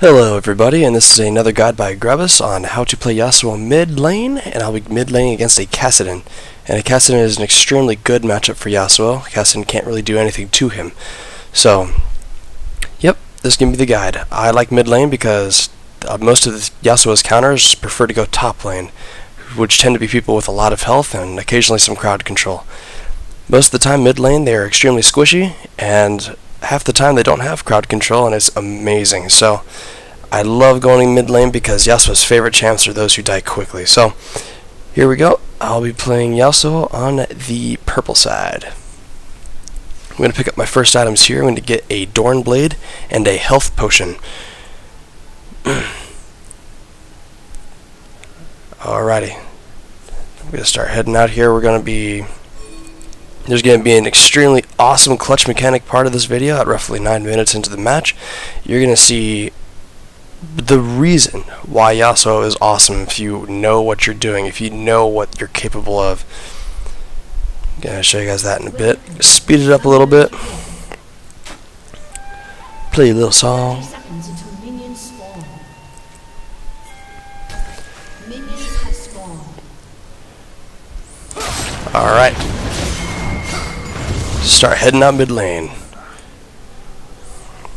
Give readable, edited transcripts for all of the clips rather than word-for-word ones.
Hello everybody, and this is another guide by Grubus on how to play Yasuo mid lane, and I'll be mid laning against a Kassadin. And a Kassadin is an extremely good matchup for Yasuo. Kassadin can't really do anything to him. So, yep, this is going to be the guide. I like mid lane because most of the Yasuo's counters prefer to go top lane, which tend to be people with a lot of health and occasionally some crowd control. Most of the time mid lane they are extremely squishy, and half the time they don't have crowd control, and it's amazing. So I love going mid lane because Yasuo's favorite champs are those who die quickly. So here we go. I'll be playing Yasuo on the purple side. I'm going to pick up my first items here. I'm going to get a Dorn Blade and a health potion. Alrighty. I'm going to start heading out here. There's going to be an extremely awesome clutch mechanic part of this video at roughly 9 minutes into the match. You're going to see the reason why Yasuo is awesome if you know what you're doing, if you know what you're capable of. I'm going to show you guys that in a bit. Speed it up a little bit. Play a little song. Alright. Start heading out mid lane.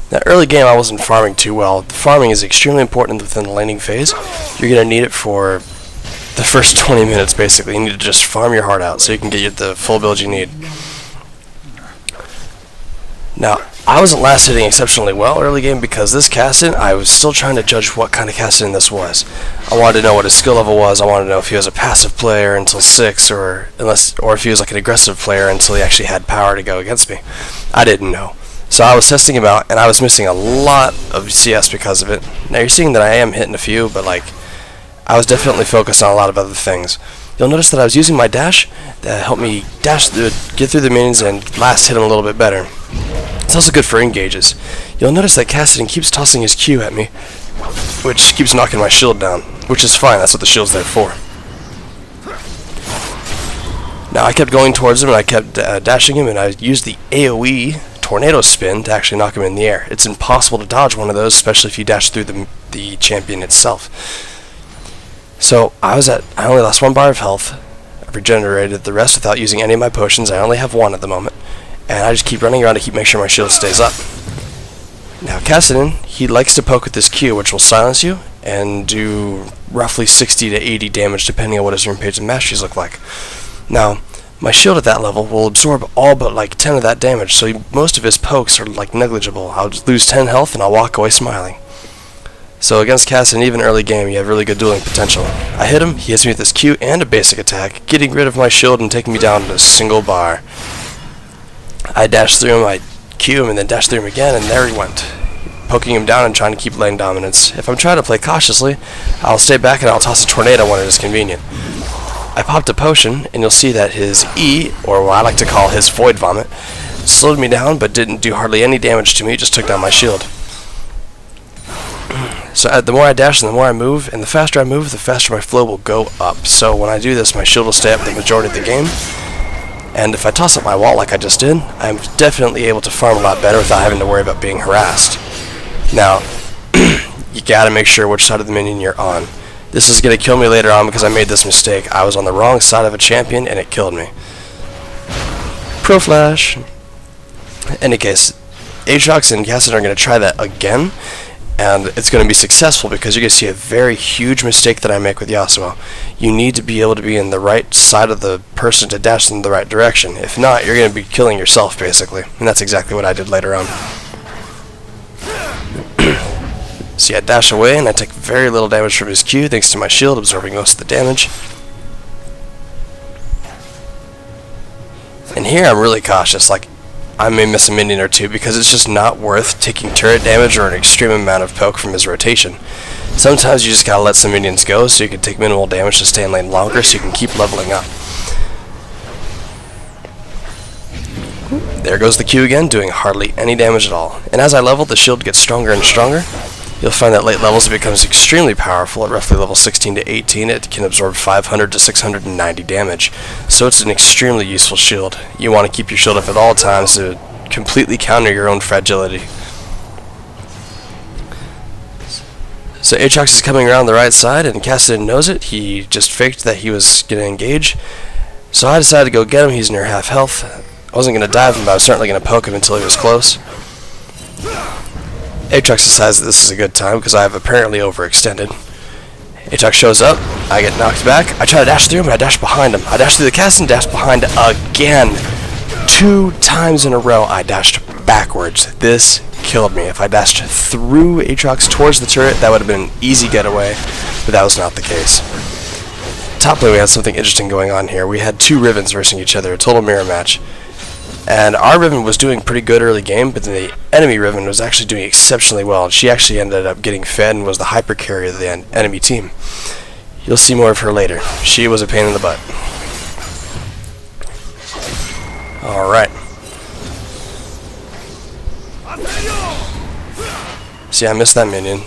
Now, early game I wasn't farming too well. Farming is extremely important within the laning phase. You're going to need it for the first 20 minutes basically. You need to just farm your heart out so you can get the full build you need. Now, I wasn't last hitting exceptionally well early game because this Kassadin, I was still trying to judge what kind of Kassadin this was. I wanted to know what his skill level was. I wanted to know if he was a passive player until 6, or if he was like an aggressive player until he actually had power to go against me. I didn't know. So I was testing him out, and I was missing a lot of CS because of it. Now you're seeing that I am hitting a few, but I was definitely focused on a lot of other things. You'll notice that I was using my dash that helped me get through the minions and last hit him a little bit better. It's also good for engages. You'll notice that Kassadin keeps tossing his Q at me, which keeps knocking my shield down, which is fine. That's what the shield's there for. Now I kept going towards him, and I kept dashing him, and I used the AoE tornado spin to actually knock him in the air. It's impossible to dodge one of those, especially if you dash through the champion itself. So I only lost 1 bar of health. I regenerated the rest without using any of my potions. I only have 1 at the moment. And I just keep running around to make sure my shield stays up. Now Kassadin, he likes to poke with this Q, which will silence you and do roughly 60 to 80 damage depending on what his rune page and masteries look like. Now, my shield at that level will absorb all but 10 of that damage, so most of his pokes are negligible. I'll just lose 10 health and I'll walk away smiling. So against Kassadin, even early game, you have really good dueling potential. I hit him, he hits me with this Q and a basic attack, getting rid of my shield and taking me down to a single bar. I dashed through him, I Q him, and then dashed through him again, and there he went, poking him down and trying to keep lane dominance. If I'm trying to play cautiously, I'll stay back and I'll toss a tornado when it is convenient. I popped a potion, and you'll see that his E, or what I like to call his Void Vomit, slowed me down but didn't do hardly any damage to me, it just took down my shield. So the more I dash and the more I move, and the faster I move, the faster my flow will go up. So when I do this, my shield will stay up the majority of the game. And if I toss up my wall like I just did, I'm definitely able to farm a lot better without having to worry about being harassed. Now, you gotta make sure which side of the minion you're on. This is gonna kill me later on because I made this mistake. I was on the wrong side of a champion and it killed me. Pro Flash. In any case, Aatrox and Kassadin are gonna try that again, and it's going to be successful because you're going to see a very huge mistake that I make with Yasuo. You need to be able to be in the right side of the person to dash in the right direction. If not, you're going to be killing yourself, basically. And that's exactly what I did later on. See, I dash away, and I take very little damage from his Q, thanks to my shield absorbing most of the damage. And here I'm really cautious. I may miss a minion or two because it's just not worth taking turret damage or an extreme amount of poke from his rotation. Sometimes you just gotta let some minions go so you can take minimal damage to stay in lane longer so you can keep leveling up. There goes the Q again, doing hardly any damage at all. And as I level, the shield gets stronger and stronger. You'll find that late levels it becomes extremely powerful. At roughly level 16 to 18, it can absorb 500 to 690 damage. So it's an extremely useful shield. You want to keep your shield up at all times to completely counter your own fragility. So Aatrox is coming around the right side, and Kassadin knows it. He just faked that he was going to engage. So I decided to go get him. He's near half health. I wasn't going to dive him, but I was certainly going to poke him until he was close. Aatrox decides that this is a good time because I have apparently overextended. Aatrox shows up. I get knocked back. I try to dash through him, and I dash behind him. I dash through the Kassadin, dash behind again. 2 times in a row, I dashed backwards. This killed me. If I dashed through Aatrox towards the turret, that would have been an easy getaway, but that was not the case. Top lane, we had something interesting going on here. We had 2 Rivens versus each other, a total mirror match. And our Riven was doing pretty good early game, but then the enemy Riven was actually doing exceptionally well, and she actually ended up getting fed and was the hyper carrier of the enemy team. You'll see more of her later. She was a pain in the butt. Alright. See, I missed that minion.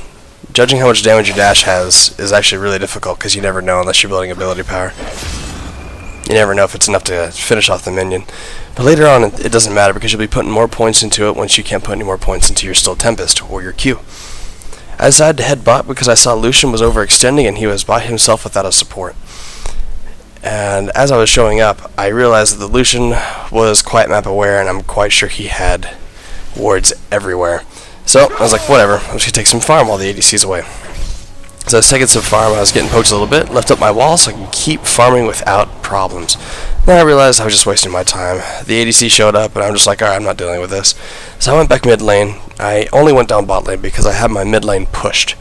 Judging how much damage your dash has is actually really difficult because you never know unless you're building ability power. You never know if it's enough to finish off the minion. But later on, it doesn't matter because you'll be putting more points into it once you can't put any more points into your Still Tempest or your Q. I decided to head bot because I saw Lucian was overextending and he was by himself without a support. And as I was showing up, I realized that the Lucian was quiet map aware, and I'm quite sure he had wards everywhere. So I was like, whatever, I'm just going to take some farm while the ADC's away. So I was taking some farm, I was getting poked a little bit, left up my wall so I can keep farming without problems. Then I realized I was just wasting my time. The ADC showed up, and I'm just like, alright, I'm not dealing with this. So I went back mid lane. I only went down bot lane because I had my mid lane pushed.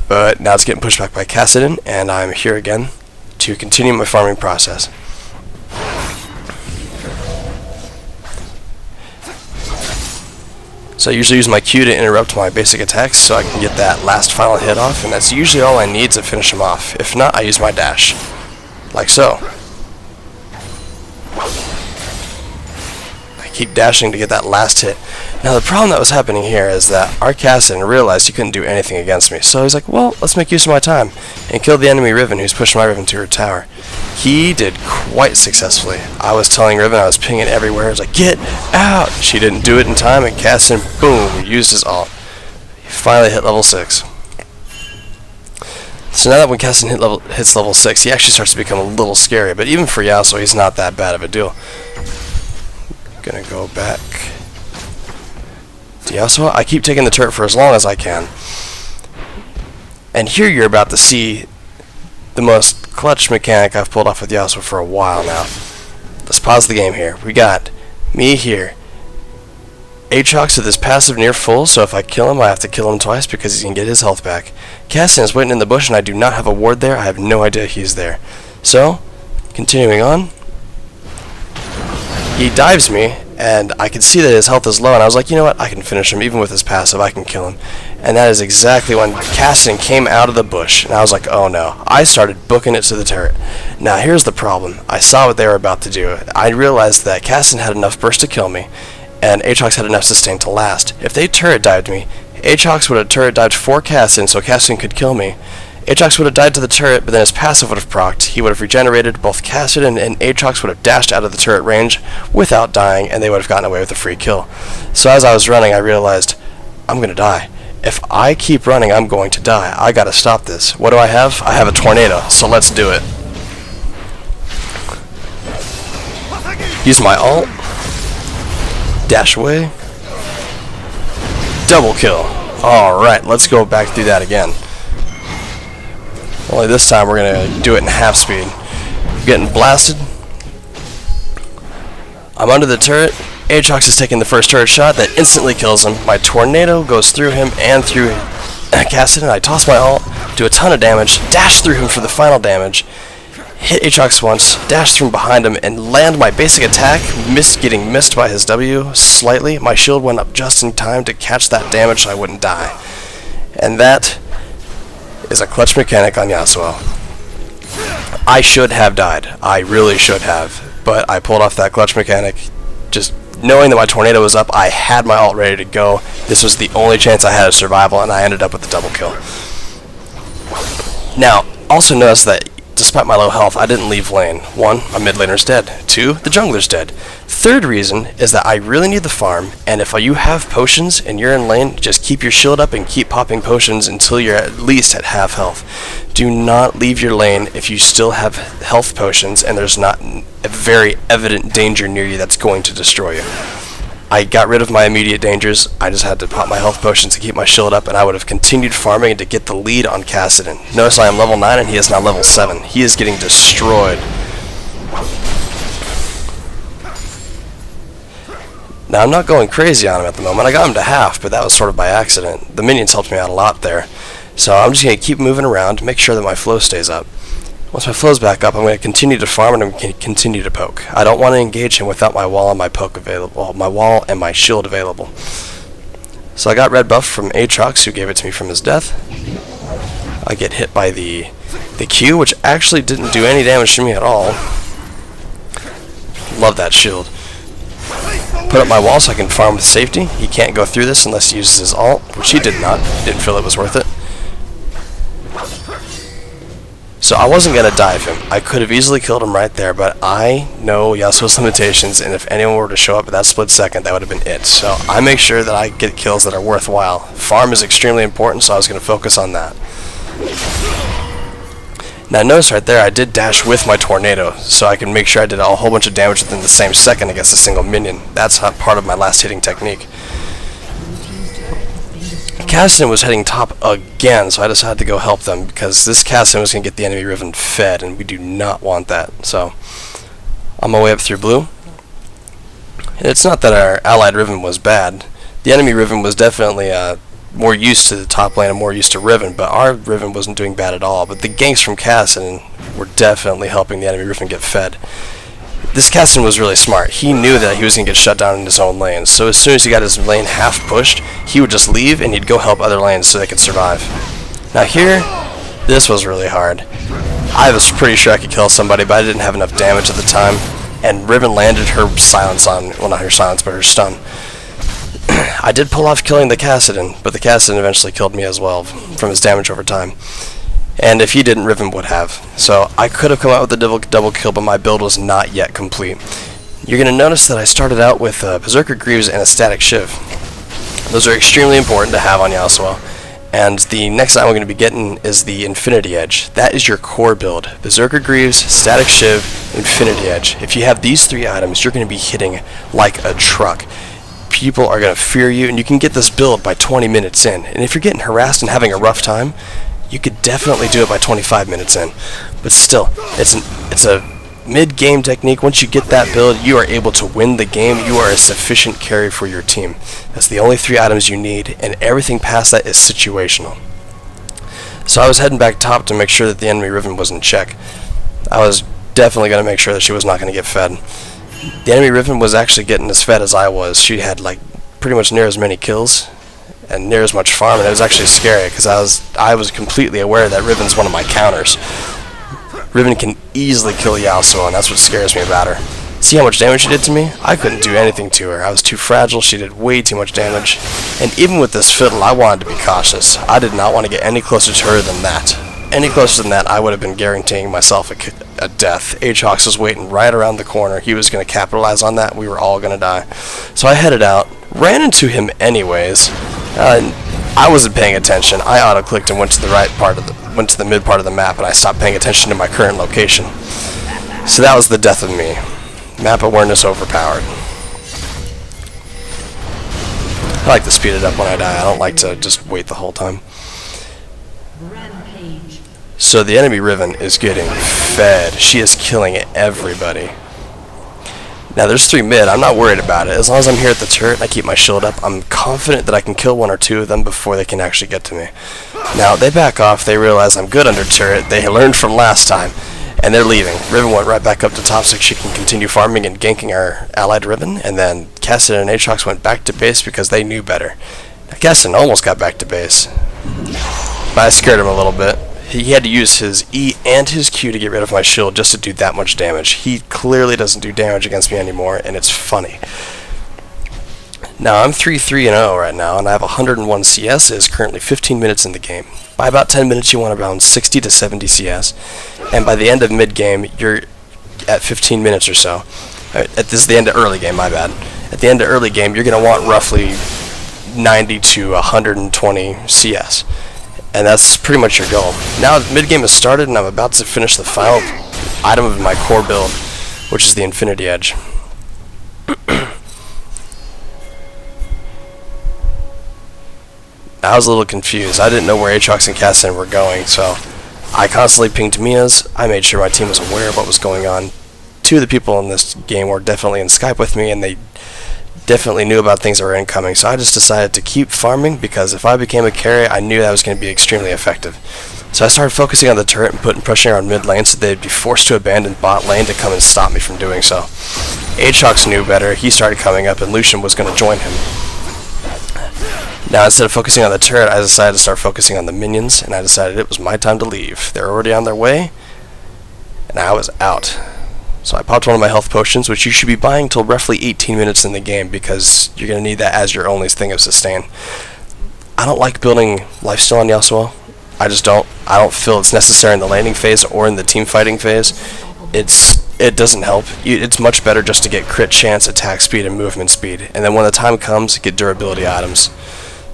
But now it's getting pushed back by Kassadin, and I'm here again to continue my farming process. So I usually use my Q to interrupt my basic attacks so I can get that last final hit off, and that's usually all I need to finish him off. If not, I use my dash. Like so. I keep dashing to get that last hit. Now the problem that was happening here is that our Kassadin realized he couldn't do anything against me, so he's like, well, let's make use of my time, and kill the enemy Riven who's pushing my Riven to her tower. He did quite successfully. I was telling Riven, I was pinging everywhere, I was like, get out! She didn't do it in time, and Kassadin, boom, used his ult. He finally hit level 6. So now that when Kassadin hits level 6, he actually starts to become a little scary, but even for Yasuo, he's not that bad of a deal. Gonna go back to Yasuo. I keep taking the turret for as long as I can. And here you're about to see the most clutch mechanic I've pulled off with Yasuo for a while now. Let's pause the game here. We got me here. Aatrox with his passive near full, so if I kill him, I have to kill him twice because he can get his health back. Kassadin is waiting in the bush, and I do not have a ward there. I have no idea he's there. So, continuing on. He dives me, and I can see that his health is low, and I was like, you know what, I can finish him, even with his passive, I can kill him. And that is exactly when Kassadin came out of the bush, and I was like, oh no. I started booking it to the turret. Now here's the problem. I saw what they were about to do. I realized that Kassadin had enough burst to kill me, and Aatrox had enough sustain to last. If they turret dived me, Aatrox would have turret dived for Kassadin, so Kassadin could kill me. Aatrox would have died to the turret, but then his passive would have procced. He would have regenerated. Both Kassadin and Aatrox would have dashed out of the turret range without dying, and they would have gotten away with a free kill. So as I was running, I realized, I'm going to die. If I keep running, I'm going to die. I got to stop this. What do I have? I have a tornado, so let's do it. Use my ult. Dash away. Double kill. Alright, let's go back through that again. Only this time we're going to do it in half speed. Getting blasted. I'm under the turret. Aatrox is taking the first turret shot that instantly kills him. My tornado goes through him and through Kassadin. I toss my ult, do a ton of damage, dash through him for the final damage, hit Aatrox once, dash from behind him, and land my basic attack, getting missed by his W slightly. My shield went up just in time to catch that damage so I wouldn't die. And that is a clutch mechanic on Yasuo. I should have died. I really should have. But I pulled off that clutch mechanic. Just knowing that my tornado was up, I had my ult ready to go. This was the only chance I had of survival, and I ended up with the double kill. Now, also notice that despite my low health, I didn't leave lane. 1, my mid laner's dead. 2, the jungler's dead. Third reason is that I really need the farm, and if you have potions and you're in lane, just keep your shield up and keep popping potions until you're at least at half health. Do not leave your lane if you still have health potions and there's not a very evident danger near you that's going to destroy you. I got rid of my immediate dangers. I just had to pop my health potions to keep my shield up, and I would have continued farming to get the lead on Kassadin. Notice I am level 9 and he is now level 7. He is getting destroyed. Now, I'm not going crazy on him at the moment. I got him to half, but that was sort of by accident. The minions helped me out a lot there. So I'm just going to keep moving around to make sure that my flow stays up. Once my flow's back up, I'm going to continue to farm and I'm going to continue to poke. I don't want to engage him without my wall and my poke available, my wall and my shield available. So I got red buff from Aatrox, who gave it to me from his death. I get hit by the Q, which actually didn't do any damage to me at all. Love that shield. Put up my wall so I can farm with safety. He can't go through this unless he uses his ult, which he did not. Didn't feel it was worth it. So I wasn't going to dive him. I could have easily killed him right there, but I know Yasuo's limitations, and if anyone were to show up at that split second, that would have been it. So I make sure that I get kills that are worthwhile. Farm is extremely important, so I was going to focus on that. Now notice right there, I did dash with my tornado, so I can make sure I did a whole bunch of damage within the same second against a single minion. That's part of my last hitting technique. Kassadin was heading top again, so I decided to go help them because this Kassadin was going to get the enemy Riven fed, and we do not want that. So, on my way up through blue. And it's not that our allied Riven was bad. The enemy Riven was definitely more used to the top lane and more used to Riven, but our Riven wasn't doing bad at all. But the ganks from Kassadin were definitely helping the enemy Riven get fed. This Kassadin was really smart. He knew that he was going to get shut down in his own lane, so as soon as he got his lane half pushed, he would just leave and he'd go help other lanes so they could survive. Now here, this was really hard. I was pretty sure I could kill somebody, but I didn't have enough damage at the time, and Riven landed her silence on, well, not her silence, but her stun. I did pull off killing the Kassadin, but the Kassadin eventually killed me as well from his damage over time. And if he didn't, Riven would have. So I could have come out with a double kill, but my build was not yet complete. You're going to notice that I started out with Berserker Greaves and a Static Shiv. Those are extremely important to have on Yasuo. And the next item we're going to be getting is the Infinity Edge. That is your core build. Berserker Greaves, Static Shiv, Infinity Edge. If you have these 3 items, you're going to be hitting like a truck. People are going to fear you, and you can get this build by 20 minutes in. And if you're getting harassed and having a rough time, you could definitely do it by 25 minutes in. But still, it's a mid-game technique. Once you get that build, you are able to win the game. You are a sufficient carry for your team. That's the only 3 items you need, and everything past that is situational. So I was heading back top to make sure that the enemy Riven was in check. I was definitely going to make sure that she was not going to get fed. The enemy Riven was actually getting as fed as I was. She had like pretty much near as many kills and near as much farm, and it was actually scary because I was completely aware that Riven's one of my counters. Riven can easily kill Yasuo, and that's what scares me about her. See how much damage she did to me? I couldn't do anything to her. I was too fragile. She did way too much damage. And even with this fiddle, I wanted to be cautious. I did not want to get any closer to her than that. Any closer than that, I would have been guaranteeing myself a death. Aatrox was waiting right around the corner. He was going to capitalize on that. We were all going to die. So I headed out, ran into him anyways. I wasn't paying attention. I auto-clicked and went to the mid part of the map, and I stopped paying attention to my current location. So that was the death of me. Map awareness overpowered. I like to speed it up when I die. I don't like to just wait the whole time. So the enemy Riven is getting fed. She is killing everybody. Now there's 3 mid. I'm not worried about it. As long as I'm here at the turret and I keep my shield up, I'm confident that I can kill 1 or 2 of them before they can actually get to me. Now they back off. They realize I'm good under turret. They learned from last time, and they're leaving. Riven went right back up to top so she can continue farming and ganking our allied Riven, and then Kassadin and Aatrox went back to base because they knew better. Now, Kassadin almost got back to base, but I scared him a little bit. He had to use his E and his Q to get rid of my shield just to do that much damage. He clearly doesn't do damage against me anymore, and it's funny. Now I'm 3-3-0 right now, and I have 101 CS. It is currently 15 minutes in the game. By about 10 minutes, you want around 60 to 70 CS, and by the end of mid-game, you're at 15 minutes or so. This is the end of early game, my bad. At the end of early game, you're going to want roughly 90 to 120 CS, and that's pretty much your goal. Now mid-game has started, and I'm about to finish the final item of my core build, which is the Infinity Edge. I was a little confused. I didn't know where Aatrox and Kassadin were going, so I constantly pinged Mia's. I made sure my team was aware of what was going on. Two of the people in this game were definitely in Skype with me, and they definitely knew about things that were incoming, so I just decided to keep farming, because if I became a carry, I knew that was going to be extremely effective. So I started focusing on the turret and putting pressure on mid lane so they'd be forced to abandon bot lane to come and stop me from doing so. Aatrox knew better. He started coming up, and Lucian was going to join him. Now, instead of focusing on the turret, I decided to start focusing on the minions, and I decided it was my time to leave. They're already on their way, and I was out. So I popped one of my health potions, which you should be buying until roughly 18 minutes in the game, because you're going to need that as your only thing of sustain. I don't like building lifesteal on Yasuo. I just don't. I don't feel it's necessary in the laning phase or in the team fighting phase. It doesn't help. It's much better just to get crit chance, attack speed, and movement speed, and then when the time comes, get durability items.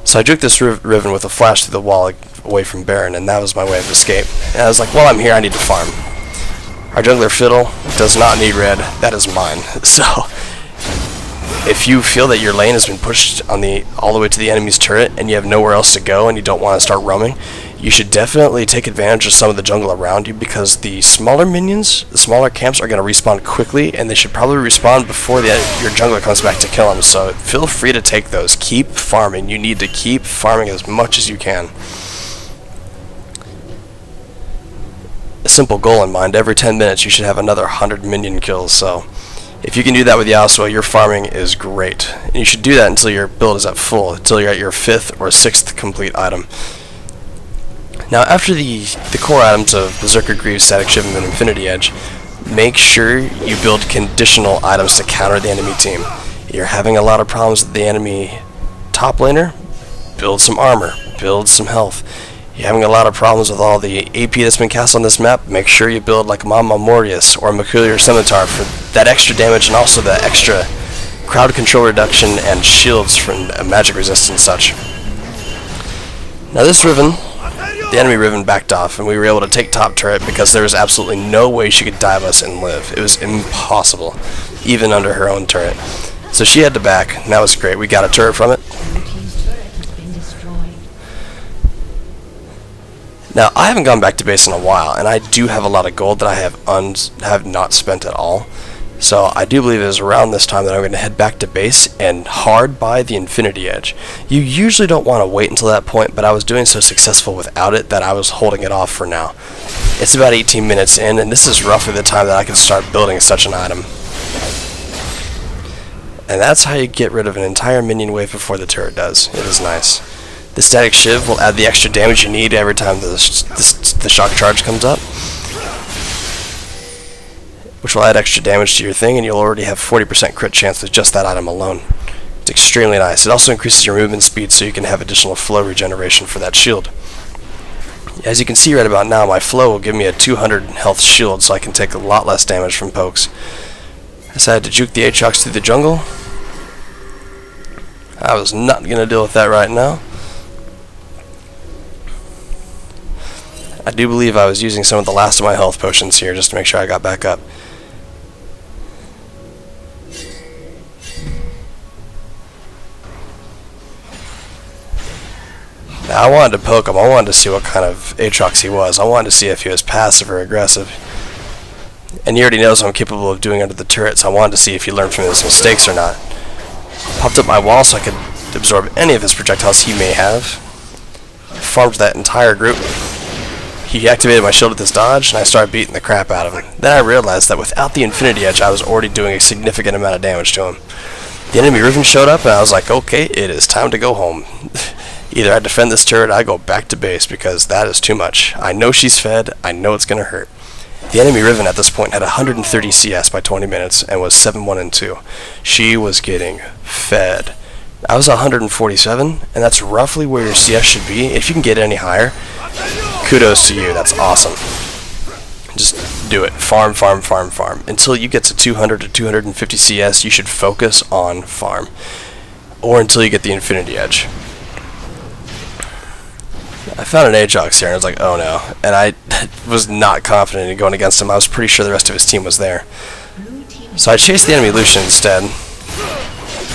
So I juked this Riven with a flash through the wall away from Baron, and that was my way of escape. And I was like, well, I'm here, I need to farm. Our jungler Fiddle does not need red, that is mine. So, if you feel that your lane has been pushed on all the way to the enemy's turret, and you have nowhere else to go, and you don't want to start roaming, you should definitely take advantage of some of the jungle around you, because the smaller minions, the smaller camps, are going to respawn quickly, and they should probably respawn before your jungler comes back to kill them. So feel free to take those. Keep farming. You need to keep farming as much as you can. A simple goal in mind: every 10 minutes you should have another 100 minion kills. So if you can do that with Yasuo, your farming is great. And you should do that until your build is at full, until you're at your 5th or 6th complete item. Now, after the core items of Berserker Greaves, Static Shiv, and Infinity Edge, make sure you build conditional items to counter the enemy team. You're having a lot of problems with the enemy top laner, build some armor, build some health. You're having a lot of problems with all the AP that's been cast on this map, make sure you build like Mama Morius or Mercurial Scimitar for that extra damage, and also the extra crowd control reduction and shields from magic resist and such. Now this Riven, the enemy Riven backed off, and we were able to take top turret because there was absolutely no way she could dive us and live. It was impossible, even under her own turret. So she had to back, and that was great. We got a turret from it. Now, I haven't gone back to base in a while, and I do have a lot of gold that I have not spent at all. So I do believe it is around this time that I'm going to head back to base and hard buy the Infinity Edge. You usually don't want to wait until that point, but I was doing so successful without it that I was holding it off for now. It's about 18 minutes in, and this is roughly the time that I can start building such an item. And that's how you get rid of an entire minion wave before the turret does. It is nice. The Static Shiv will add the extra damage you need every time the shock charge comes up, which will add extra damage to your thing, and you'll already have 40% crit chance with just that item alone. It's extremely nice. It also increases your movement speed so you can have additional flow regeneration for that shield. As you can see right about now, my flow will give me a 200 health shield, so I can take a lot less damage from pokes. I decided to juke the Aatrox through the jungle. I was not going to deal with that right now. I do believe I was using some of the last of my health potions here just to make sure I got back up. Now, I wanted to poke him. I wanted to see what kind of Aatrox he was. I wanted to see if he was passive or aggressive. And he already knows what I'm capable of doing under the turret, so I wanted to see if he learned from his mistakes or not. Popped up my wall so I could absorb any of his projectiles he may have. Farmed that entire group. He activated my shield with his dodge, and I started beating the crap out of him. Then I realized that without the Infinity Edge, I was already doing a significant amount of damage to him. The enemy Riven showed up, and I was like, okay, it is time to go home. Either I defend this turret, or I go back to base, because that is too much. I know she's fed, I know it's going to hurt. The enemy Riven at this point had 130 CS by 20 minutes, and was 7-1-2. She was getting fed I was 147, and that's roughly where your CS should be. If you can get any higher, kudos to you. That's awesome. Just do it. Farm, farm, farm, farm. Until you get to 200 to 250 CS, you should focus on farm. Or until you get the Infinity Edge. I found an Aatrox here, and I was like, oh no. And I was not confident in going against him. I was pretty sure the rest of his team was there. So I chased the enemy Lucian instead.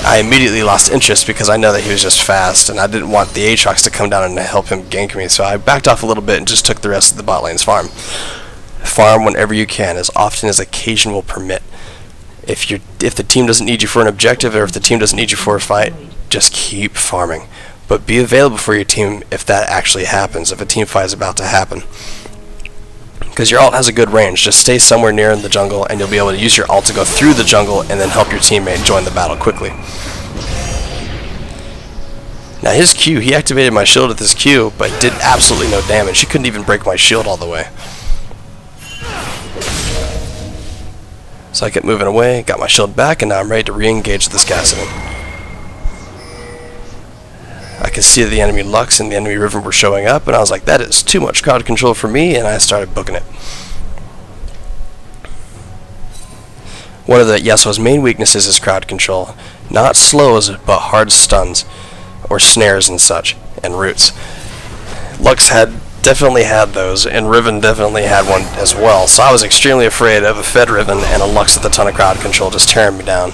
I immediately lost interest because I know that he was just fast, and I didn't want the Aatrox to come down and help him gank me, so I backed off a little bit and just took the rest of the bot lane's farm. Farm whenever you can, as often as occasion will permit. If the team doesn't need you for an objective, or if the team doesn't need you for a fight, just keep farming. But be available for your team if that actually happens, if a team fight is about to happen. Because your ult has a good range. Just stay somewhere near in the jungle, and you'll be able to use your ult to go through the jungle and then help your teammate join the battle quickly. Now his Q, he activated my shield with his Q, but did absolutely no damage. He couldn't even break my shield all the way. So I kept moving away, got my shield back, and now I'm ready to re-engage this Kassadin. I could see the enemy Lux and the enemy Riven were showing up, and I was like, that is too much crowd control for me, and I started booking it. One of the Yasuo's main weaknesses is crowd control. Not slows, but hard stuns, or snares and such, and roots. Lux definitely had those, and Riven definitely had one as well, so I was extremely afraid of a fed Riven and a Lux with a ton of crowd control just tearing me down.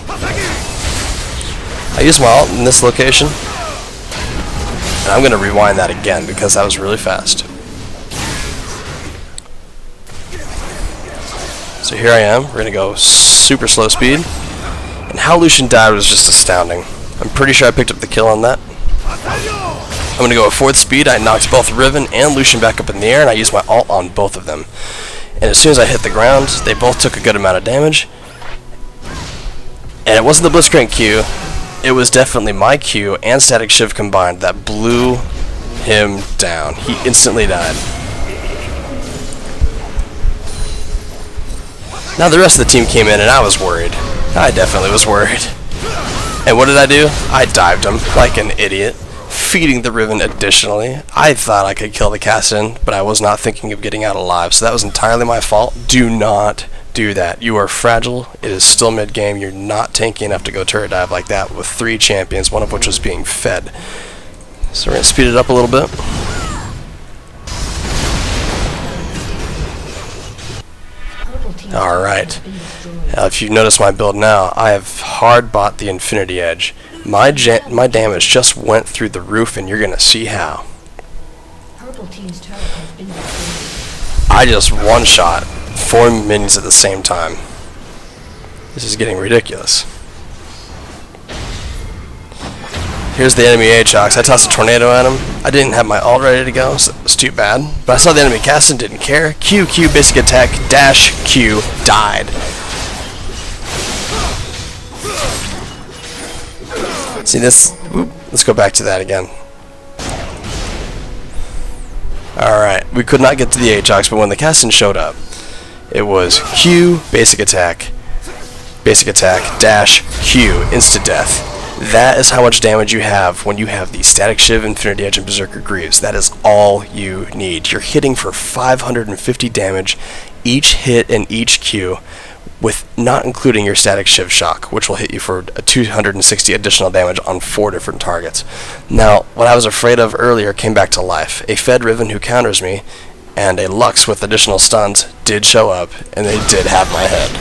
I used my ult in this location, and I'm going to rewind that again because that was really fast. So here I am, we're going to go super slow speed, and how Lucian died was just astounding. I'm pretty sure I picked up the kill on that. I'm going to go at 4th speed. I knocked both Riven and Lucian back up in the air, and I used my ult on both of them. And as soon as I hit the ground, they both took a good amount of damage. And it wasn't the Blitzcrank Q, it was definitely my Q and Static Shiv combined that blew him down. He instantly died. Now the rest of the team came in and I was worried. I definitely was worried. And what did I do? I dived him like an idiot, feeding the Riven additionally. I thought I could kill the Kassadin, but I was not thinking of getting out alive, so that was entirely my fault. Do not do that. You are fragile. It is still mid-game. You're not tanky enough to go turret dive like that with 3 champions, one of which was being fed. So we're going to speed it up a little bit. Alright. Now if you notice my build now, I have hard bought the Infinity Edge. My damage just went through the roof, and you're going to see how. I just one-shot 4 minions at the same time. This is getting ridiculous. Here's the enemy Aatrox. I tossed a tornado at him. I didn't have my ult ready to go, so it was too bad. But I saw the enemy Kassadin, didn't care. Q, basic attack, dash, Q, died. See this? Whoop, let's go back to that again. Alright, we could not get to the Aatrox, but when the Kassadin showed up, it was Q, basic attack, dash, Q, insta-death. That is how much damage you have when you have the Static Shiv, Infinity Edge, and Berserker Greaves. That is all you need. You're hitting for 550 damage each hit and each Q, with not including your Static Shiv Shock, which will hit you for a 260 additional damage on 4 different targets. Now, what I was afraid of earlier came back to life. A fed Riven who counters me, and a Lux with additional stuns did show up, and they did have my head.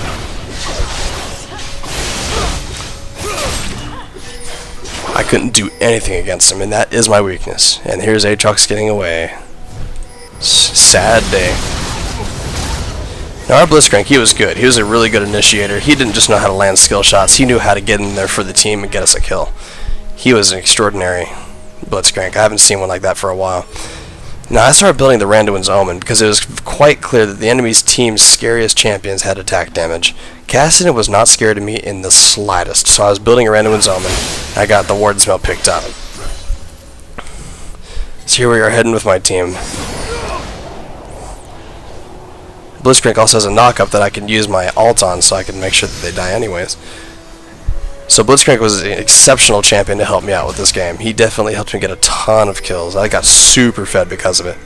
I couldn't do anything against him, and that is my weakness. And here's Aatrox getting away. Sad day. Now our Blitzcrank, he was good. He was a really good initiator. He didn't just know how to land skill shots. He knew how to get in there for the team and get us a kill. He was an extraordinary Blitzcrank. I haven't seen one like that for a while. Now I started building the Randuin's Omen because it was quite clear that the enemy's team's scariest champions had attack damage. Kassadin was not scared of me in the slightest, so I was building a Randuin's Omen. I got the Warden Smell picked up. So here we are heading with my team. Blitzcrank also has a knock-up that I can use my ult on, so I can make sure that they die anyways. So Blitzcrank was an exceptional champion to help me out with this game. He definitely helped me get a ton of kills. I got super fed because of it.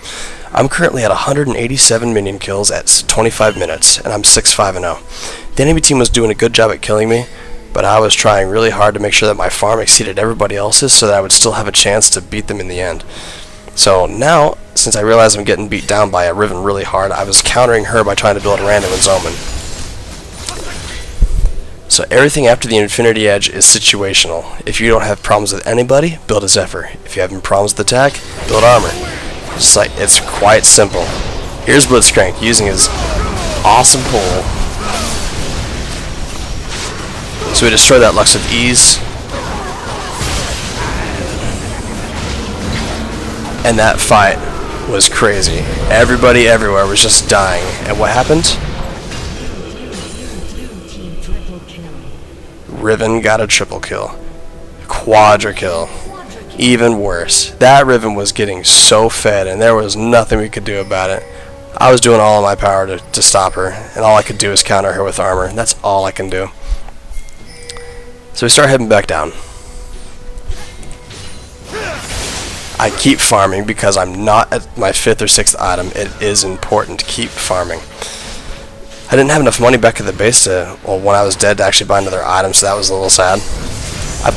I'm currently at 187 minion kills at 25 minutes, and I'm 6-5-0. The enemy team was doing a good job at killing me, but I was trying really hard to make sure that my farm exceeded everybody else's so that I would still have a chance to beat them in the end. So now, since I realized I'm getting beat down by a Riven really hard, I was countering her by trying to build a random and Omen. So everything after the Infinity Edge is situational. If you don't have problems with anybody, build a Zephyr. If you have problems with attack, build armor. It's quite simple. Here's Blitzcrank using his awesome pull. So we destroy that Lux with ease. And that fight was crazy. Everybody everywhere was just dying. And what happened? Riven got a triple kill. Quadra kill. Even worse. That Riven was getting so fed and there was nothing we could do about it. I was doing all of my power to stop her, and all I could do is counter her with armor. That's all I can do. So we start heading back down. I keep farming because I'm not at my 5th or 6th item. It is important to keep farming. I didn't have enough money back at the base to, well, when I was dead, to actually buy another item, so that was a little sad. I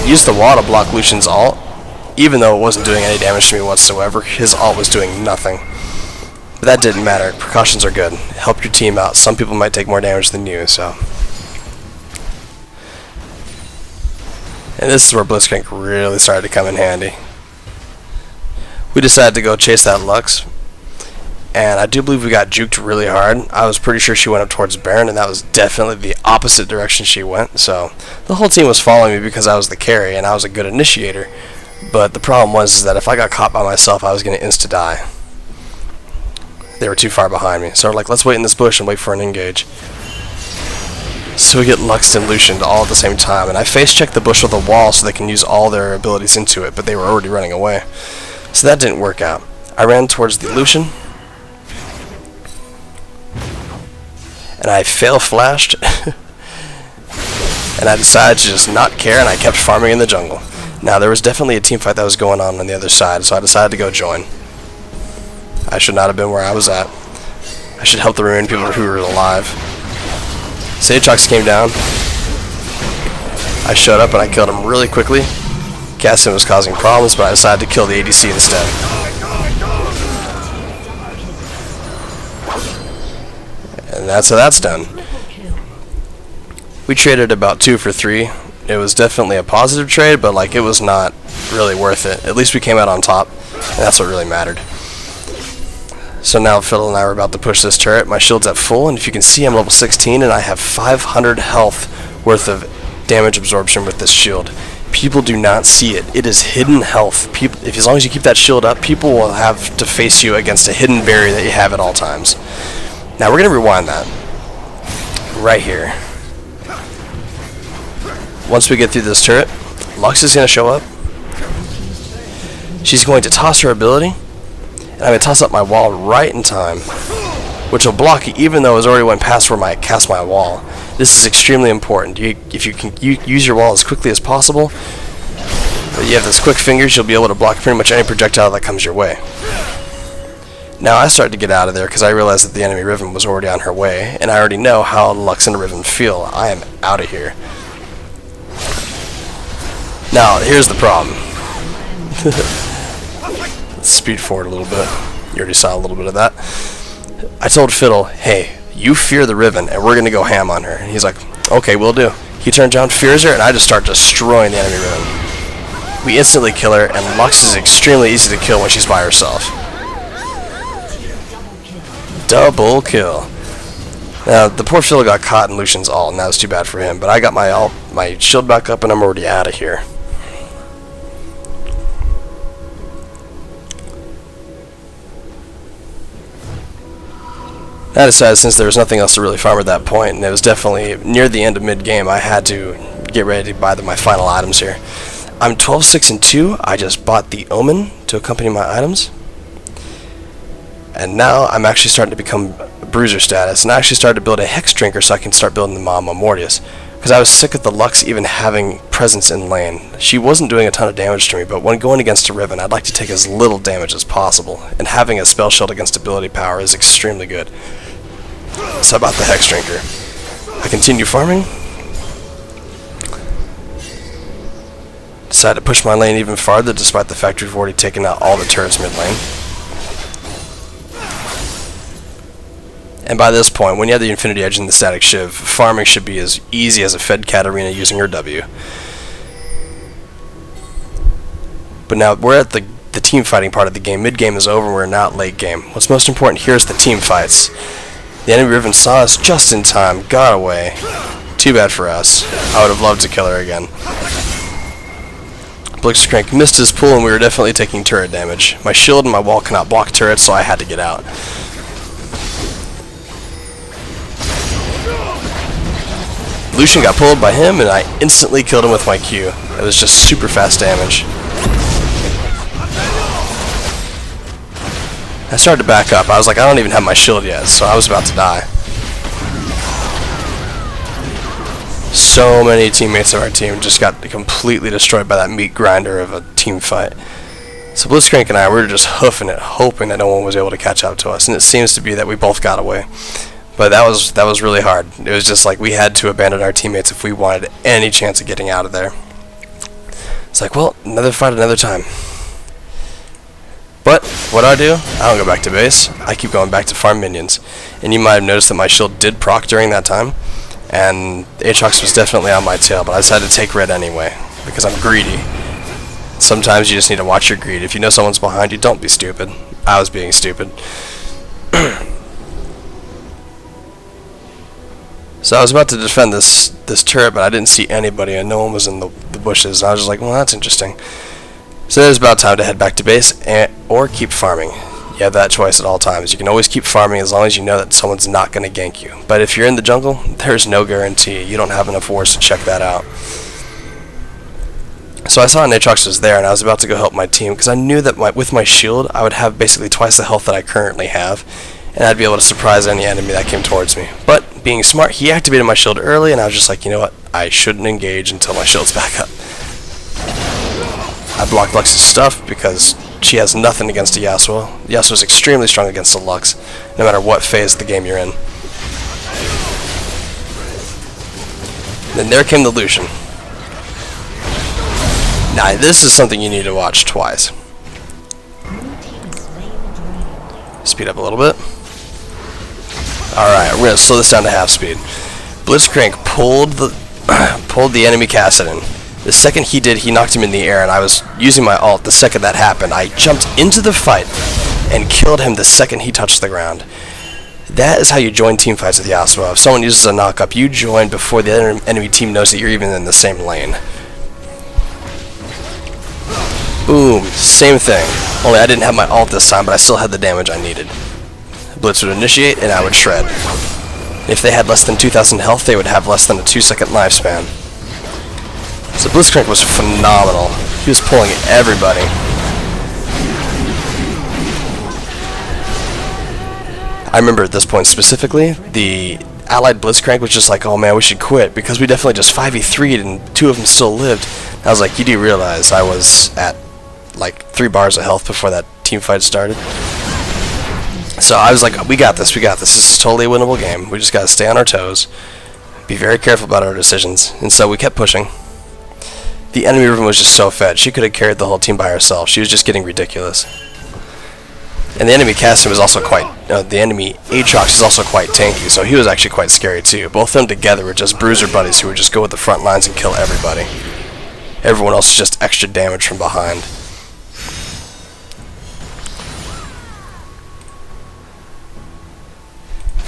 used the wall to block Lucian's ult, even though it wasn't doing any damage to me whatsoever. His ult was doing nothing. But that didn't matter. Precautions are good. Help your team out. Some people might take more damage than you, so. And this is where Blitzcrank really started to come in handy. We decided to go chase that Lux, and I do believe we got juked really hard. I was pretty sure she went up towards Baron, and that was definitely the opposite direction she went. So the whole team was following me because I was the carry and I was a good initiator. But the problem was that if I got caught by myself, I was going to insta-die. They were too far behind me. So we're like, let's wait in this bush and wait for an engage. So we get Luxed and Lucianed all at the same time, and I face-checked the bush with a wall so they can use all their abilities into it, but they were already running away. So that didn't work out. I ran towards the Lucian, and I fail-flashed, and I decided to just not care, and I kept farming in the jungle. Now, there was definitely a team fight that was going on the other side, so I decided to go join. I should not have been where I was at. I should help the remaining people who were alive. Sageox came down. I showed up and I killed him really quickly. Kassadin was causing problems, but I decided to kill the ADC instead. And that's how that's done. We traded about 2 for 3. It was definitely a positive trade, but like it was not really worth it. At least we came out on top, and that's what really mattered. So now Fiddle and I are about to push this turret. My shield's at full, and if you can see, I'm level 16, and I have 500 health worth of damage absorption with this shield. People do not see it. It is hidden health. As long as you keep that shield up, people will have to face you against a hidden barrier that you have at all times. Now we're going to rewind that. Right here. Once we get through this turret, Lux is going to show up. She's going to toss her ability. I'm going to toss up my wall right in time, which will block it even though it already went past where I cast my wall. This is extremely important. If you can use your wall as quickly as possible, but you have those quick fingers, you'll be able to block pretty much any projectile that comes your way. Now I started to get out of there because I realized that the enemy Riven was already on her way, and I already know how Lux and Riven feel. I am out of here. Now, here's the problem. Speed forward a little bit. You already saw a little bit of that. I told Fiddle, hey, you fear the Riven, and we're going to go ham on her. And he's like, okay, we'll do. He turns around, fears her, and I just start destroying the enemy Riven. We instantly kill her, and Lux is extremely easy to kill when she's by herself. Double kill. Now, the poor Fiddle got caught in Lucian's ult, and that was too bad for him, but I got my shield back up, and I'm already out of here. I decided since there was nothing else to really farm at that point, and it was definitely near the end of mid-game, I had to get ready to buy my final items here. I'm 12, 6, and 2. I just bought the Omen to accompany my items. And now I'm actually starting to become Bruiser status, and I actually started to build a Hex Drinker so I can start building the Mama Mortius. because I was sick of the Lux even having presence in lane. She wasn't doing a ton of damage to me, but when going against a Riven, I'd like to take as little damage as possible, and having a spell shield against ability power is extremely good. So about the Hex Drinker. I continue farming. Decided to push my lane even farther, despite the fact we've already taken out all the turrets mid lane. And by this point, when you have the Infinity Edge and the Static Shiv, farming should be as easy as a Fed Katarina using her W. But now we're at the team fighting part of the game. Mid game is over and we're now at late game. What's most important here is the team fights. The enemy Riven saw us just in time, got away. Too bad for us. I would have loved to kill her again. Blitzcrank missed his pull and we were definitely taking turret damage. My shield and my wall cannot block turrets, so I had to get out. Lucian got pulled by him and I instantly killed him with my Q. It was just super fast damage. I started to back up. I was like, I don't even have my shield yet, so I was about to die. So many teammates of our team just got completely destroyed by that meat grinder of a team fight. So Blitzcrank and I, we were just hoofing it, hoping that no one was able to catch up to us, and it seems to be that we both got away. But that was really hard. It was just like we had to abandon our teammates if we wanted any chance of getting out of there. It's like, well, another fight another time. But what do? I don't go back to base. I keep going back to farm minions. And you might have noticed that my shield did proc during that time, and Aatrox was definitely on my tail, but I decided to take red anyway, because I'm greedy. Sometimes you just need to watch your greed. If you know someone's behind you, don't be stupid. I was being stupid. So I was about to defend this turret, but I didn't see anybody, and no one was in the bushes. I was just like, well, that's interesting. So it was about time to head back to base, or keep farming. You have that choice at all times. You can always keep farming as long as you know that someone's not going to gank you. But if you're in the jungle, there's no guarantee. You don't have enough wars to check that out. So I saw Aatrox was there, and I was about to go help my team, because I knew that with my shield, I would have basically twice the health that I currently have, and I'd be able to surprise any enemy that came towards me. But being smart, he activated my shield early, and I was just like, you know what, I shouldn't engage until my shield's back up. I blocked Lux's stuff because she has nothing against a Yasuo. Yasuo is extremely strong against the Lux, no matter what phase of the game you're in. Then there came the Lucian. Now this is something you need to watch twice. Speed up a little bit. Alright, we're going to slow this down to half speed. Blitzcrank pulled the enemy Kassadin. The second he did, he knocked him in the air, and I was using my ult the second that happened. I jumped into the fight and killed him the second he touched the ground. That is how you join team fights with Yasuo. If someone uses a knock-up, you join before the enemy team knows that you're even in the same lane. Boom, same thing. Only I didn't have my ult this time, but I still had the damage I needed. Blitz would initiate, and I would shred. If they had less than 2,000 health, they would have less than a 2-second lifespan. So Blitzcrank was phenomenal. He was pulling everybody. I remember at this point specifically, the allied Blitzcrank was just like, oh man, we should quit, because we definitely just 5v3'd and 2 of them still lived. I was like, you do realize I was at like 3 bars of health before that team fight started? So I was like, we got this, this is totally a winnable game. We just gotta stay on our toes, be very careful about our decisions. And so we kept pushing. The enemy Riven was just so fed. She could have carried the whole team by herself. She was just getting ridiculous. And the enemy Kassadin was also the enemy Aatrox is also quite tanky, so he was actually quite scary too. Both of them together were just bruiser buddies who would just go with the front lines and kill everybody. Everyone else is just extra damage from behind.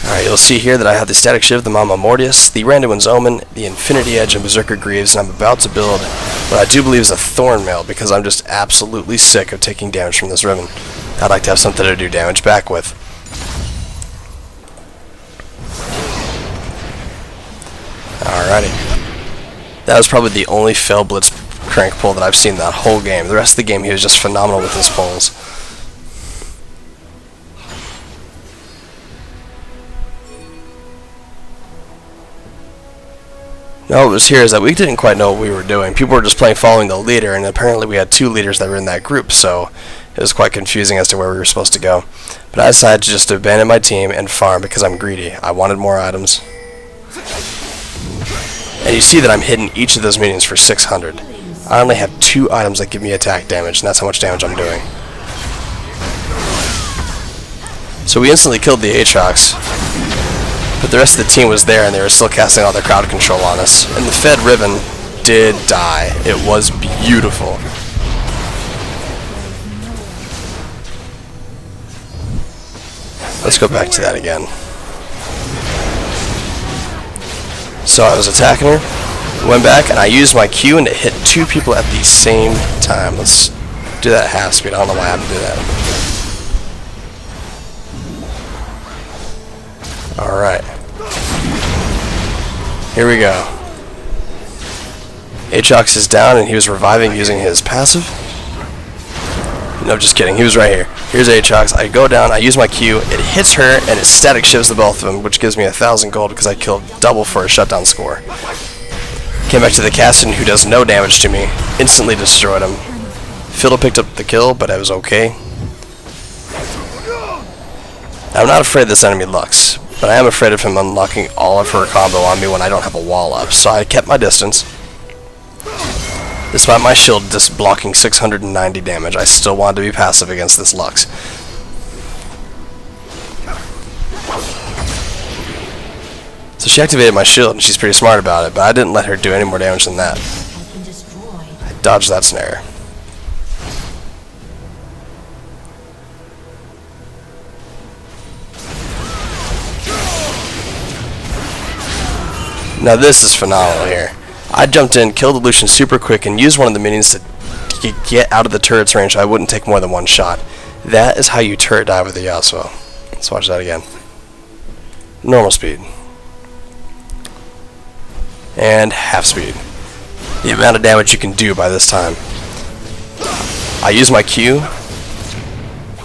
Alright, you'll see here that I have the Static Shiv, the Mama Mortius, the Randuin's Omen, the Infinity Edge, and Berserker Greaves, and I'm about to build what I do believe is a Thornmail, because I'm just absolutely sick of taking damage from this Riven. I'd like to have something to do damage back with. Alrighty. That was probably the only failed Blitzcrank pull that I've seen that whole game. The rest of the game he was just phenomenal with his pulls. Now what was here is that we didn't quite know what we were doing. People were just playing following the leader, and apparently we had 2 leaders that were in that group, so it was quite confusing as to where we were supposed to go. But I decided to just abandon my team and farm because I'm greedy. I wanted more items. And you see that I'm hitting each of those minions for 600. I only have 2 items that give me attack damage, and that's how much damage I'm doing. So we instantly killed the Aatrox, but the rest of the team was there and they were still casting all their crowd control on us. And the Fed Riven did die. It was beautiful. Let's go back to that again. So I was attacking her, went back, and I used my Q and it hit 2 people at the same time. Let's do that at half speed. I don't know why I had to do that. Alright. Here we go. Aatrox is down and he was reviving using his passive. No, just kidding. He was right here. Here's Aatrox. I go down, I use my Q, it hits her, and it static shifts the both of them, which gives me 1,000 gold because I killed double for a shutdown score. Came back to the Kassadin, who does no damage to me. Instantly destroyed him. Fiddle picked up the kill, but I was okay. I'm not afraid of this enemy Lux, but I am afraid of him unlocking all of her combo on me when I don't have a wall up, so I kept my distance. Despite my shield just blocking 690 damage, I still wanted to be passive against this Lux. So she activated my shield, and she's pretty smart about it, but I didn't let her do any more damage than that. I dodged that snare. Now this is phenomenal here. I jumped in, killed the Lucian super quick, and used one of the minions to get out of the turret's range so I wouldn't take more than 1 shot. That is how you turret dive with the Yasuo. Let's watch that again. Normal speed. And half speed. The amount of damage you can do by this time. I used my Q.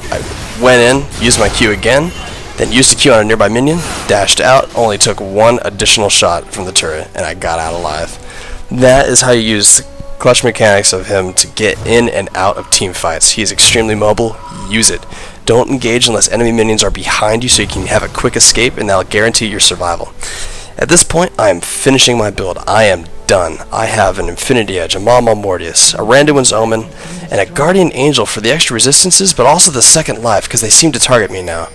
I went in, used my Q again, then used the Q on a nearby minion, dashed out, only took 1 additional shot from the turret, and I got out alive. That is how you use the clutch mechanics of him to get in and out of team fights. He is extremely mobile. Use it. Don't engage unless enemy minions are behind you so you can have a quick escape, and that'll guarantee your survival. At this point, I am finishing my build. I am done. I have an Infinity Edge, a Mama Mortius, a Randuin's Omen, and a Guardian Angel for the extra resistances, but also the second life, because they seem to target me now.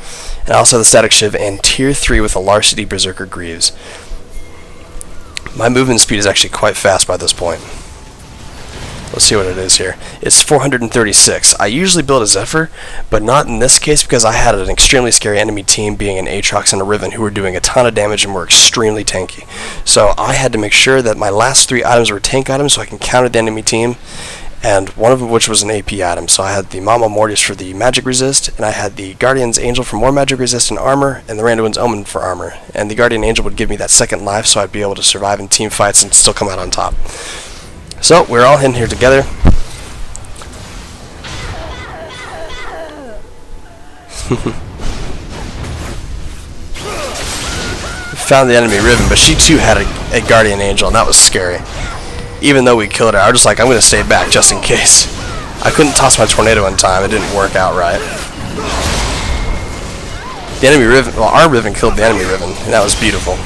And I also have the Static Shiv and Tier 3 with a Larceny Berserker Greaves. My movement speed is actually quite fast by this point. Let's see what it is here. It's 436. I usually build a Zephyr, but not in this case because I had an extremely scary enemy team being an Aatrox and a Riven who were doing a ton of damage and were extremely tanky. So I had to make sure that my last 3 items were tank items so I can counter the enemy team, and one of which was an AP item. So I had the Mama Mortius for the magic resist, and I had the Guardian's Angel for more magic resist and armor, and the Randuin's Omen for armor. And the Guardian Angel would give me that second life so I'd be able to survive in team fights and still come out on top. So we're all in here together. Found the enemy Riven, but she too had a Guardian Angel, and that was scary. Even though we killed her, I was just like, I'm going to stay back just in case. I couldn't toss my tornado in time. It didn't work out right. The enemy Riven, well, our Riven killed the enemy Riven, and that was beautiful.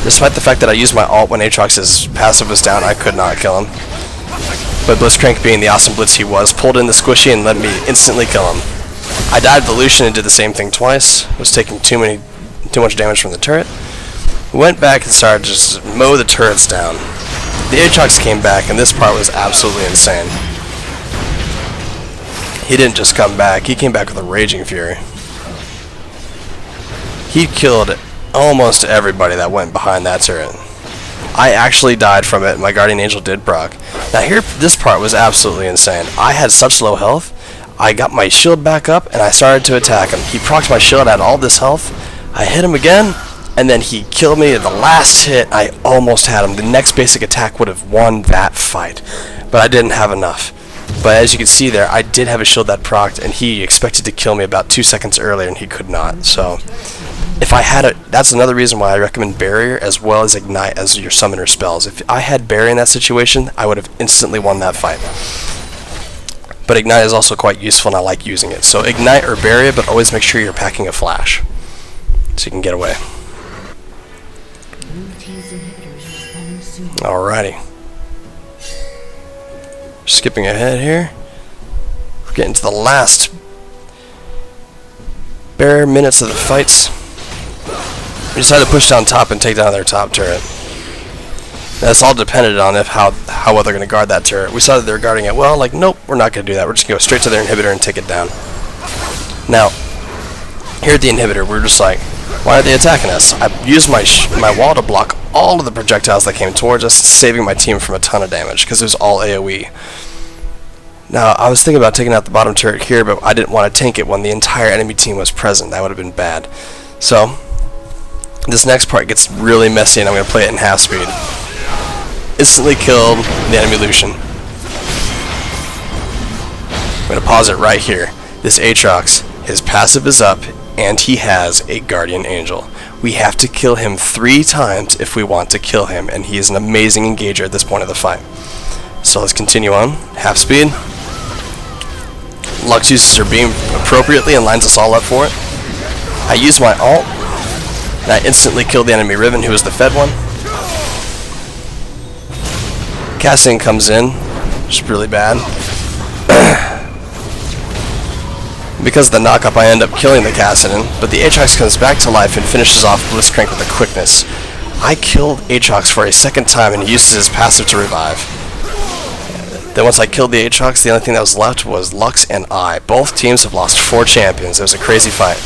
Despite the fact that I used my ult when Aatrox's passive was down, I could not kill him. But Blitzcrank, being the awesome blitz he was, pulled in the squishy and let me instantly kill him. I died to Lucian and did the same thing twice. Was taking too much damage from the turret. Went back and started to just mow the turrets down. The Aatrox came back, and this part was absolutely insane. He didn't just come back, he came back with a raging fury. He killed almost everybody that went behind that turret. I actually died from it, and my Guardian Angel did proc. Now here, this part was absolutely insane. I had such low health, I got my shield back up, and I started to attack him. He procced my shield at all this health, I hit him again, and then he killed me at the last hit. I almost had him. The next basic attack would have won that fight, but I didn't have enough. But as you can see there, I did have a shield that procced, and he expected to kill me about 2 seconds earlier, and he could not. So if I had that's another reason why I recommend Barrier as well as Ignite as your summoner spells. If I had Barrier in that situation, I would have instantly won that fight. But Ignite is also quite useful, and I like using it. So Ignite or Barrier, but always make sure you're packing a flash, so you can get away. Alrighty. Skipping ahead here. We're getting to the last bare minutes of the fights. We decided to push down top and take down their top turret. That's all depended on how well they're going to guard that turret. We saw that they were guarding it well, like, nope, we're not going to do that. We're just going to go straight to their inhibitor and take it down. Now, here at the inhibitor, we're just like, why are they attacking us? I used my wall to block all of the projectiles that came towards us, saving my team from a ton of damage, because it was all AoE. Now, I was thinking about taking out the bottom turret here, but I didn't want to tank it when the entire enemy team was present. That would have been bad. So, this next part gets really messy, and I'm going to play it in half speed. Instantly killed the enemy Lucian. I'm going to pause it right here. This Aatrox, his passive is up, and he has a Guardian Angel. We have to kill him 3 times if we want to kill him, and he is an amazing engager at this point of the fight. So let's continue on. Half speed. Lux uses her beam appropriately and lines us all up for it. I use my ult, and I instantly killed the enemy Riven, who was the fed one. Kassadin comes in, which is really bad. Because of the knock-up, I end up killing the Kassadin, but the Aatrox comes back to life and finishes off Blitzcrank with a quickness. I killed Aatrox for a second time, and he uses his passive to revive. Then once I killed the Aatrox, the only thing that was left was Lux and I. Both teams have lost 4 champions. It was a crazy fight.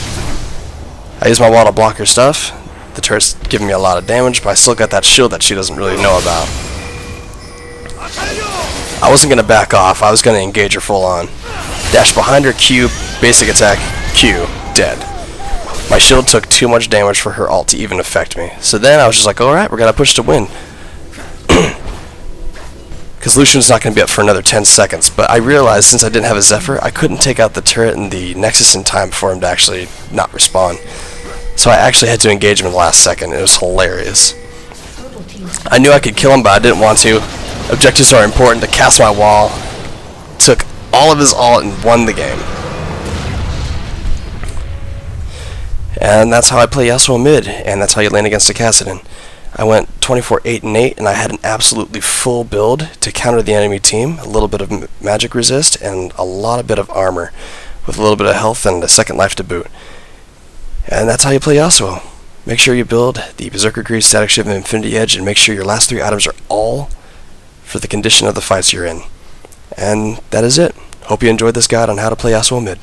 I used my wall to block her stuff. The turret's giving me a lot of damage, but I still got that shield that she doesn't really know about. I wasn't going to back off. I was going to engage her full on. Dash behind her, Q, basic attack, Q, dead. My shield took too much damage for her ult to even affect me. So then I was just like, alright, we're going to push to win. Because Lucian's not going to be up for another 10 seconds. But I realized since I didn't have a Zephyr, I couldn't take out the turret and the Nexus in time for him to actually not respawn. So I actually had to engage him in the last second. It was hilarious. I knew I could kill him, but I didn't want to. Objectives are important. To cast my wall, took all of his ult and won the game. And that's how I play Yasuo mid, and that's how you lane against a Kassadin. I went 24-8-8, and I had an absolutely full build to counter the enemy team, a little bit of magic resist, and a lot of bit of armor, with a little bit of health and a second life to boot. And that's how you play Yasuo. Make sure you build the Berserker Grease, Static Shiv, and Infinity Edge, and make sure your last 3 items are all for the condition of the fights you're in. And that is it. Hope you enjoyed this guide on how to play Yasuo mid.